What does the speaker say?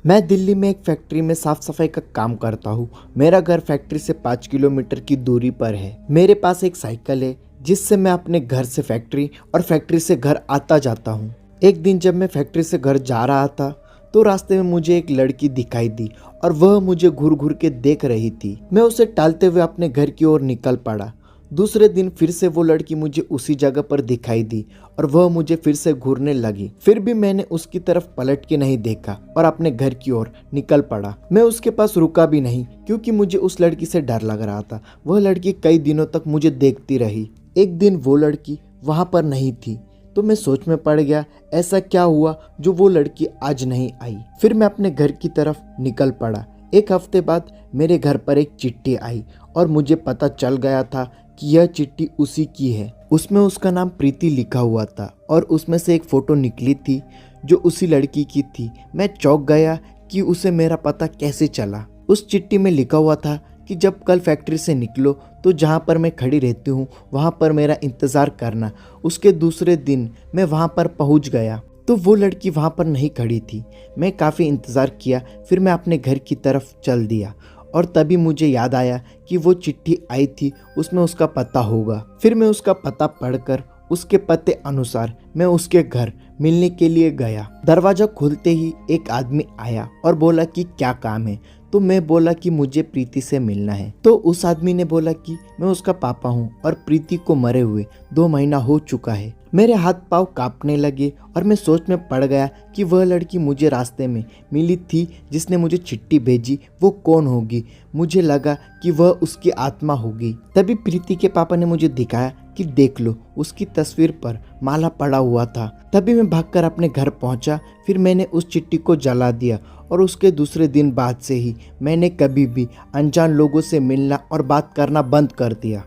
मैं दिल्ली में एक फैक्ट्री में साफ सफाई का काम करता हूँ। मेरा घर फैक्ट्री से 5 किलोमीटर की दूरी पर है। मेरे पास एक साइकिल है जिससे मैं अपने घर से फैक्ट्री और फैक्ट्री से घर आता जाता हूँ। एक दिन जब मैं फैक्ट्री से घर जा रहा था तो रास्ते में मुझे एक लड़की दिखाई दी और वह मुझे घूर घूर के देख रही थी। मैं उसे टालते हुए अपने घर की ओर निकल पड़ा। दूसरे दिन फिर से वो लड़की मुझे उसी जगह पर दिखाई दी और वह मुझे फिर से घूरने लगी। फिर भी मैंने उसकी तरफ पलट के नहीं देखा और अपने घर की ओर निकल पड़ा। मैं उसके पास रुका भी नहीं क्योंकि मुझे उस लड़की से डर लग रहा था। वह लड़की कई दिनों तक मुझे देखती रही। एक दिन वो लड़की वहां पर नहीं थी तो मैं सोच में पड़ गया, ऐसा क्या हुआ जो वो लड़की आज नहीं आई। फिर मैं अपने घर की तरफ निकल पड़ा। एक हफ्ते बाद मेरे घर पर एक चिट्ठी आई और मुझे पता चल गया था कि यह चिट्ठी उसी की है। उसमें उसका नाम प्रीति लिखा हुआ था और उसमें से एक फोटो निकली थी जो उसी लड़की की थी। मैं चौंक गया कि उसे मेरा पता कैसे चला। उस चिट्ठी में लिखा हुआ था कि जब कल फैक्ट्री से निकलो तो जहाँ पर मैं खड़ी रहती हूँ वहाँ पर मेरा इंतज़ार करना। उसके दूसरे दिन मैं वहाँ पर पहुँच गया तो वो लड़की वहाँ पर नहीं खड़ी थी। मैं काफ़ी इंतज़ार किया, फिर मैं अपने घर की तरफ चल दिया और तभी मुझे याद आया कि वो चिट्ठी आई थी, उसमें उसका पता होगा। फिर मैं उसका पता पढ़कर उसके पते अनुसार मैं उसके घर मिलने के लिए गया। दरवाजा खुलते ही एक आदमी आया और बोला कि क्या काम है। तो मैं बोला कि मुझे प्रीति से मिलना है। तो उस आदमी ने बोला कि मैं उसका पापा हूँ और प्रीति को मरे हुए 2 महीना हो चुका है। मेरे हाथ पांव कांपने लगे और मैं सोच में पड़ गया कि वह लड़की मुझे रास्ते में मिली थी जिसने मुझे चिट्ठी भेजी, वो कौन होगी। मुझे लगा कि वह उसकी आत्मा होगी। तभी प्रीति के पापा ने मुझे दिखाया कि देख लो, उसकी तस्वीर पर माला पड़ा हुआ था। तभी मैं भागकर अपने घर पहुंचा। फिर मैंने उस चिट्ठी को जला दिया और उसके दूसरे दिन बाद से ही मैंने कभी भी अनजान लोगों से मिलना और बात करना बंद कर दिया।